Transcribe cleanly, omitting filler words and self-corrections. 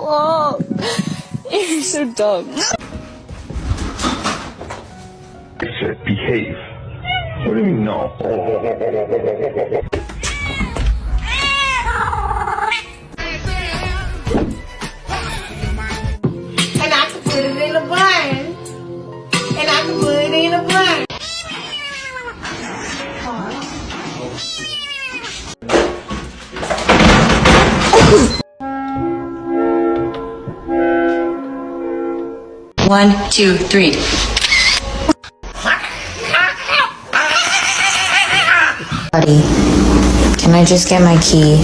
Oh, you're so dumb. I said behave. What do you mean no? And I can put it in a bun. And I can put it in a bun. One, two, three. Buddy, can I just get my key?